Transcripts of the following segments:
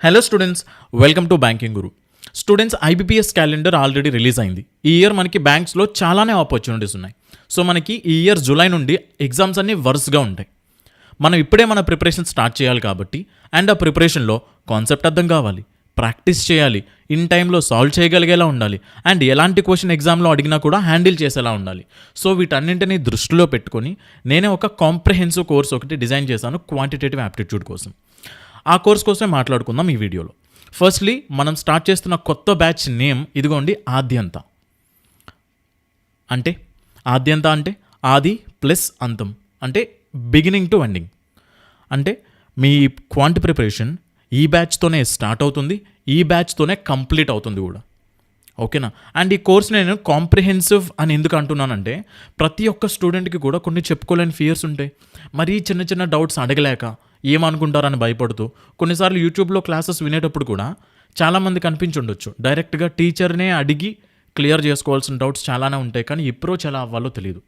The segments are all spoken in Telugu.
Hello students, welcome to banking Guru. Students, IBPS calendar already release అయింది. ఈ ఇయర్ మనకి బ్యాంక్స్లో చాలానే ఆపర్చునిటీస్ ఉన్నాయి. సో మనకి ఈ ఇయర్ జూలై నుండి ఎగ్జామ్స్ అన్నీ వరుసగా ఉంటాయి. మనం ఇప్పుడే మన ప్రిపరేషన్ స్టార్ట్ చేయాలి కాబట్టి, అండ్ ఆ ప్రిపరేషన్లో కాన్సెప్ట్ అర్థం కావాలి, ప్రాక్టీస్ చేయాలి, ఇన్ టైంలో సాల్వ్ చేయగలిగేలా ఉండాలి, అండ్ ఎలాంటి క్వశ్చన్ ఎగ్జామ్లో అడిగినా కూడా హ్యాండిల్ చేసేలా ఉండాలి. సో వీటన్నింటినీ దృష్టిలో పెట్టుకొని నేనే ఒక కాంప్రహెన్సివ్ కోర్స్ ఒకటి డిజైన్ చేశాను క్వాంటిటేటివ్ యాప్టిట్యూడ్ కోసం. ఆ కోర్స్ కోసమే మాట్లాడుకుందాం ఈ వీడియోలో. ఫస్ట్లీ మనం స్టార్ట్ చేస్తున్న కొత్త బ్యాచ్ నేమ్ ఇదిగోండి, ఆద్యంత. అంటే ఆద్యంత అంటే ఆది ప్లస్ అంతం, అంటే బిగినింగ్ టు ఎండింగ్. అంటే మీ క్వాంటి ప్రిపరేషన్ ఈ బ్యాచ్తోనే స్టార్ట్ అవుతుంది, ఈ బ్యాచ్తోనే కంప్లీట్ అవుతుంది కూడా. ఓకేనా? అండ్ ఈ కోర్స్ నేను కాంప్రిహెన్సివ్ అని ఎందుకు అంటున్నానంటే, ప్రతి ఒక్క స్టూడెంట్కి కూడా కొన్ని చెప్పుకోలేని ఫియర్స్ ఉంటాయి. మరీ చిన్న చిన్న డౌట్స్ అడగలేక ఏమనుకుంటారని భయపడుతూ కొన్నిసార్లు యూట్యూబ్లో క్లాసెస్ వినేటప్పుడు కూడా చాలామంది కనిపించుండొచ్చు, డైరెక్ట్గా టీచర్నే అడిగి క్లియర్ చేసుకోవాల్సిన డౌట్స్ చాలానే ఉంటాయి, కానీ అప్రోచ్ ఎలా అవ్వాలో తెలియదు.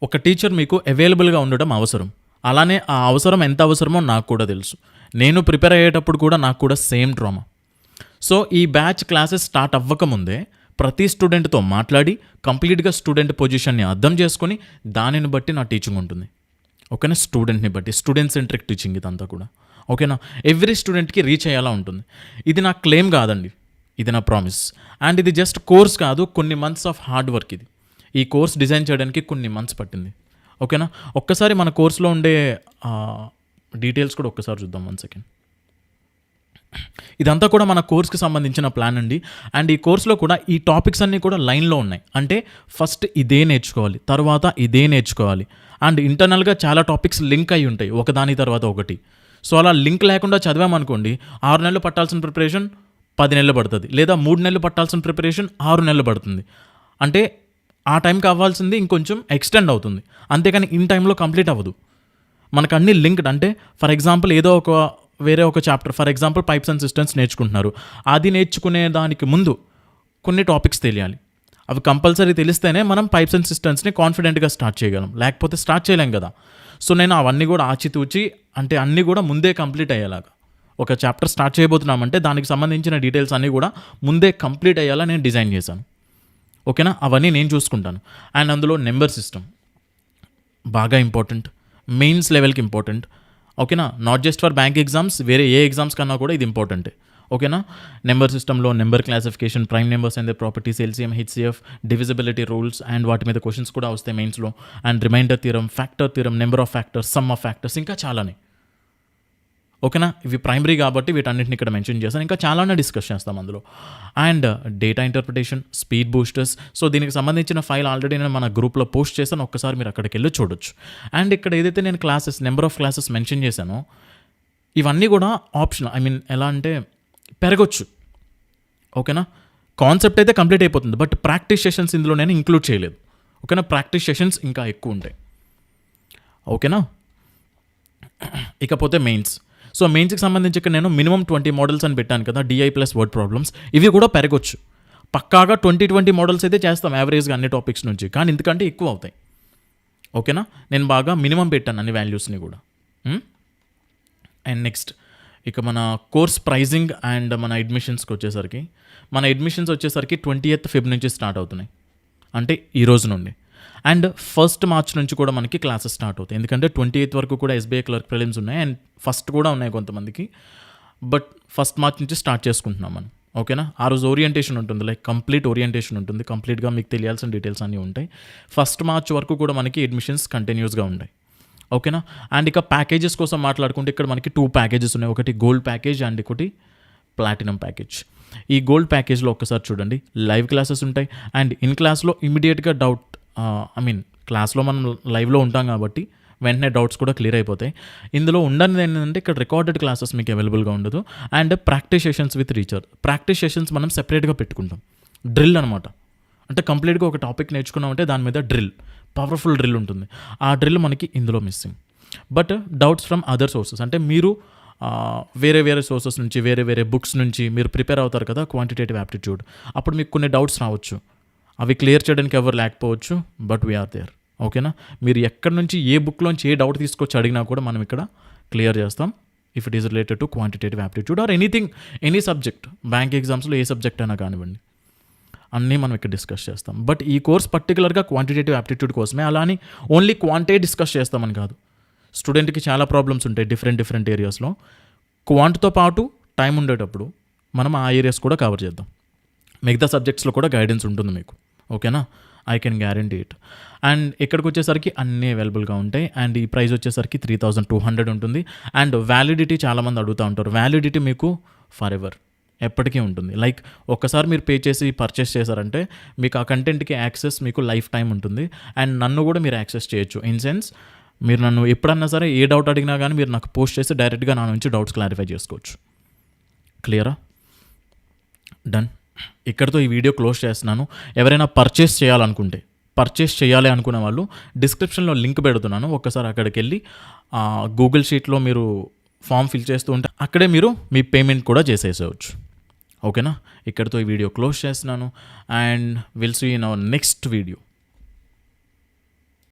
ఒక టీచర్ మీకు అవైలబుల్గా ఉండడం అవసరం. అలానే ఆ అవసరం ఎంత అవసరమో నాకు కూడా తెలుసు. నేను ప్రిపేర్ అయ్యేటప్పుడు కూడా నాకు కూడా సేమ్ డ్రామా. సో ఈ బ్యాచ్ క్లాసెస్ స్టార్ట్ అవ్వకముందే ప్రతి స్టూడెంట్తో మాట్లాడి కంప్లీట్గా స్టూడెంట్ పొజిషన్ని అర్థం చేసుకొని దానిని బట్టి నా టీచింగ్ ఉంటుంది. ఓకేనా? స్టూడెంట్ని బట్టి, స్టూడెంట్ సెంట్రిక్ టీచింగ్ ఇదంతా కూడా. ఓకేనా? ఎవ్రీ స్టూడెంట్కి రీచ్ అయ్యేలా ఉంటుంది. ఇది నా క్లెయిమ్ కాదండి, ఇది నా ప్రామిస్. అండ్ ఇది జస్ట్ కోర్స్ కాదు, కొన్ని మంత్స్ ఆఫ్ హార్డ్ వర్క్ ఇది. ఈ కోర్స్ డిజైన్ చేయడానికి కొన్ని మంత్స్ పట్టింది. ఓకేనా? ఒక్కసారి మన కోర్సులో ఉండే డీటెయిల్స్ కూడా ఒక్కసారి చూద్దాం. 1 సెకండ్. ఇదంతా కూడా మన కోర్స్కి సంబంధించిన ప్లాన్ అండి. అండ్ ఈ కోర్సులో కూడా ఈ టాపిక్స్ అన్నీ కూడా లైన్లో ఉన్నాయి. అంటే ఫస్ట్ ఇదే నేర్చుకోవాలి, తర్వాత ఇదే నేర్చుకోవాలి. అండ్ ఇంటర్నల్గా చాలా టాపిక్స్ లింక్ అయి ఉంటాయి ఒకదాని తర్వాత ఒకటి. సో అలా లింక్ లేకుండా చదివామనుకోండి, 6 నెలలు పట్టాల్సిన ప్రిపరేషన్ 10 నెలలు పడుతుంది, లేదా 3 నెలలు పట్టాల్సిన ప్రిపరేషన్ 6 నెలలు పడుతుంది. అంటే ఆ టైం కావాల్సింది ఇంకొంచెం ఎక్స్టెండ్ అవుతుంది, అంతేకాని ఇన్ టైంలో కంప్లీట్ అవ్వదు. మనకు అన్ని లింక్డ్. అంటే ఫర్ ఎగ్జాంపుల్ ఏదో ఒక వేరే ఒక chapter, for example pipes and systems నేర్చుకుంటున్నారు. అది నేర్చుకునే దానికి ముందు కొన్ని టాపిక్స్ తెలియాలి. అవి కంపల్సరీ తెలిస్తేనే మనం పైప్స్ అండ్ సిస్టమ్స్ని కాన్ఫిడెంట్గా స్టార్ట్ చేయగలం, లేకపోతే స్టార్ట్ చేయలేం కదా. సో నేను అవన్నీ కూడా ఆచితూచి, అంటే అన్నీ కూడా ముందే కంప్లీట్ అయ్యేలాగా, ఒక చాప్టర్ స్టార్ట్ చేయబోతున్నామంటే దానికి సంబంధించిన డీటెయిల్స్ అన్నీ కూడా ముందే కంప్లీట్ అయ్యేలా నేను డిజైన్ చేశాను. ఓకేనా? అవన్నీ నేను చూసుకుంటాను. అండ్ అందులో నెంబర్ సిస్టమ్ బాగా ఇంపార్టెంట్, మెయిన్స్ లెవెల్కి ఇంపార్టెంట్. ఓకేనా? Not just for bank exams, వేరే ఏ ఎగ్జామ్స్ కన్నా కూడా ఇది ఇంపార్టెంటే. ఓకేనా? నెంబర్ సిస్టంలో number classification, prime numbers and the properties, LCM, HCF, divisibility rules, and వాటి మీద క్వశ్చన్స్ కూడా వస్తాయి మెయిన్స్లో. And remainder theorem, factor theorem, number of factors, sum of factors, ఇంకా చాలానే. ఓకేనా? ఇవి ప్రైమరీ కాబట్టి వీటన్నిటిని ఇక్కడ మెన్షన్ చేస్తాను. ఇంకా చాలానే డిస్కస్ చేస్తాం అందులో. And data interpretation, speed boosters. So దీనికి సంబంధించిన ఫైల్ ఆల్రెడీ నేను మన గ్రూప్లో పోస్ట్ చేశాను, ఒక్కసారి మీరు అక్కడికి వెళ్ళి చూడొచ్చు. అండ్ ఇక్కడ ఏదైతే నేను classes, number of classes mention చేశానో ఇవన్నీ కూడా ఆప్షన్. ఎలా అంటే పెరగొచ్చు. ఓకేనా? కాన్సెప్ట్ అయితే కంప్లీట్ అయిపోతుంది, బట్ ప్రాక్టీస్ సెషన్స్ ఇందులో నేను ఇంక్లూడ్ చేయలేదు. ఓకేనా? ప్రాక్టీస్ సెషన్స్ ఇంకా ఎక్కువ ఉంటాయి. ఓకేనా? ఇకపోతే మెయిన్స్. సో మెయిన్స్కి సంబంధించి ఇక్కడ నేను మినిమం 20 మోడల్స్ అని పెట్టాను కదా, డిఐ ప్లస్ వర్డ్ ప్రాబ్లమ్స్. ఇవి కూడా పెరగొచ్చు. పక్కాగా 20 మోడల్స్ అయితే చేస్తాం యావరేజ్గా అన్ని టాపిక్స్ నుంచి, కానీ ఎందుకంటే ఎక్కువ అవుతాయి. ఓకేనా? నేను బాగా మినిమం పెట్టాను అన్ని వాల్యూస్ని కూడా. అండ్ నెక్స్ట్ ఇక మన కోర్స్ ప్రైజింగ్ అండ్ మన అడ్మిషన్స్కి వచ్చేసరికి, మన అడ్మిషన్స్ వచ్చేసరికి 20th Feb నుంచి స్టార్ట్ అవుతున్నాయి, అంటే ఈ రోజు నుండి. అండ్ 1st March నుంచి కూడా మనకి క్లాసెస్ స్టార్ట్ అవుతాయి. ఎందుకంటే 28th వరకు కూడా ఎస్బీఐ క్లర్క్ ప్రిలిమ్స్ ఉన్నాయి, అండ్ ఫస్ట్ కూడా ఉన్నాయి కొంతమందికి. బట్ 1st March నుంచి స్టార్ట్ చేసుకుంటున్నాం మనం. ఓకేనా? ఆ రోజు ఓరియంటేషన్ ఉంటుంది, లైక్ కంప్లీట్ ఓరియంటేషన్ ఉంటుంది, కంప్లీట్గా మీకు తెలియాల్సిన డీటెయిల్స్ అన్నీ ఉంటాయి. 1st March వరకు కూడా మనకి అడ్మిషన్స్ కంటిన్యూస్గా ఉంటాయి. ఓకేనా? అండ్ ఇక ప్యాకేజెస్ కోసం మాట్లాడుకుంటే ఇక్కడ మనకి 2 ప్యాకేజెస్ ఉన్నాయి. ఒకటి గోల్డ్ ప్యాకేజ్ అండ్ ఒకటి ప్లాటినం ప్యాకేజ్. ఈ గోల్డ్ ప్యాకేజ్లో ఒక్కసారి చూడండి, లైవ్ క్లాసెస్ ఉంటాయి. అండ్ ఇన్ క్లాస్లో ఇమీడియట్గా డౌట్, క్లాస్లో మనం లైవ్లో ఉంటాం కాబట్టి వెంటనే డౌట్స్ కూడా క్లియర్ అయిపోతాయి. ఇందులో ఉండనిది ఏంటంటే ఇక్కడ రికార్డెడ్ క్లాసెస్ మీకు అవైలబుల్గా ఉండదు. And practice sessions with teacher. Practice sessions మనం సెపరేట్గా పెట్టుకుంటాం. డ్రిల్ అనమాట. అంటే కంప్లీట్గా ఒక టాపిక్ నేర్చుకున్నామంటే దాని మీద డ్రిల్, పవర్ఫుల్ డ్రిల్ ఉంటుంది. ఆ డ్రిల్ మనకి ఇందులో missing. But doubts from other sources, అంటే మీరు వేరే వేరే సోర్సెస్ నుంచి, వేరే వేరే బుక్స్ నుంచి మీరు ప్రిపేర్ అవుతారు కదా క్వాంటిటేటివ్ యాప్టిట్యూడ్, అప్పుడు మీకు కొన్ని డౌట్స్ రావచ్చు. అవి క్లియర్ చేయడానికి ఎవరు లేకపోవచ్చు, బట్ వీఆర్ దేర్. ఓకేనా? మీరు ఎక్కడి నుంచి ఏ బుక్లోంచి ఏ డౌట్ తీసుకొచ్చి అడిగినా కూడా మనం ఇక్కడ క్లియర్ చేస్తాం. If it is related to quantitative aptitude or anything, any subject, bank ఎగ్జామ్స్లో ఏ సబ్జెక్ట్ అయినా కానివ్వండి, అన్నీ మనం ఇక్కడ డిస్కస్ చేస్తాం. బట్ ఈ కోర్స్ పర్టికులర్గా క్వాంటిటేటివ్ యాప్టిట్యూడ్ కోసమే, అలా అని ఓన్లీ క్వాంటే డిస్కస్ చేస్తామని కాదు. స్టూడెంట్కి చాలా ప్రాబ్లమ్స్ ఉంటాయి డిఫరెంట్ ఏరియాస్లో. క్వాంట్తో పాటు టైం ఉండేటప్పుడు మనం ఆ ఏరియాస్ కూడా కవర్ చేద్దాం. మిగతా సబ్జెక్ట్స్లో కూడా గైడెన్స్ ఉంటుంది మీకు, ఓకేనా? I can guarantee it. And ఇక్కడికి వచ్చేసరికి అన్నీ అవైలబుల్గా ఉంటాయి. అండ్ ఈ ప్రైస్ వచ్చేసరికి 3200 ఉంటుంది. అండ్ వ్యాలిడిటీ చాలామంది అడుగుతూ ఉంటారు. వ్యాలిడిటీ మీకు ఫర్ ఎవర్, ఎప్పటికీ ఉంటుంది. లైక్ ఒక్కసారి మీరు పే చేసి పర్చేస్ చేశారంటే మీకు ఆ కంటెంట్కి యాక్సెస్ మీకు లైఫ్ టైం ఉంటుంది. అండ్ నన్ను కూడా మీరు యాక్సెస్ చేయొచ్చు. ఇన్ సెన్స్, మీరు నన్ను ఎప్పుడన్నా సరే ఏ డౌట్ అడిగినా కానీ మీరు నాకు పోస్ట్ చేసి డైరెక్ట్గా నా నుంచి డౌట్స్ క్లారిఫై చేసుకోవచ్చు. క్లియరా? డన్. ఇక్కడితో ఈ వీడియో క్లోజ్ చేస్తున్నాను. ఎవరైనా పర్చేస్ చేయాలి అనుకునే వాళ్ళు డిస్క్రిప్షన్లో లింక్ పెడుతున్నాను. ఒక్కసారి అక్కడికి వెళ్ళి గూగుల్ షీట్లో మీరు ఫామ్ ఫిల్ చేస్తూ ఉంటే అక్కడే మీరు మీ పేమెంట్ కూడా చేసేసేయచ్చు. ఓకేనా? ఇక్కడితో ఈ వీడియో క్లోజ్ చేస్తున్నాను. And will see in our next video.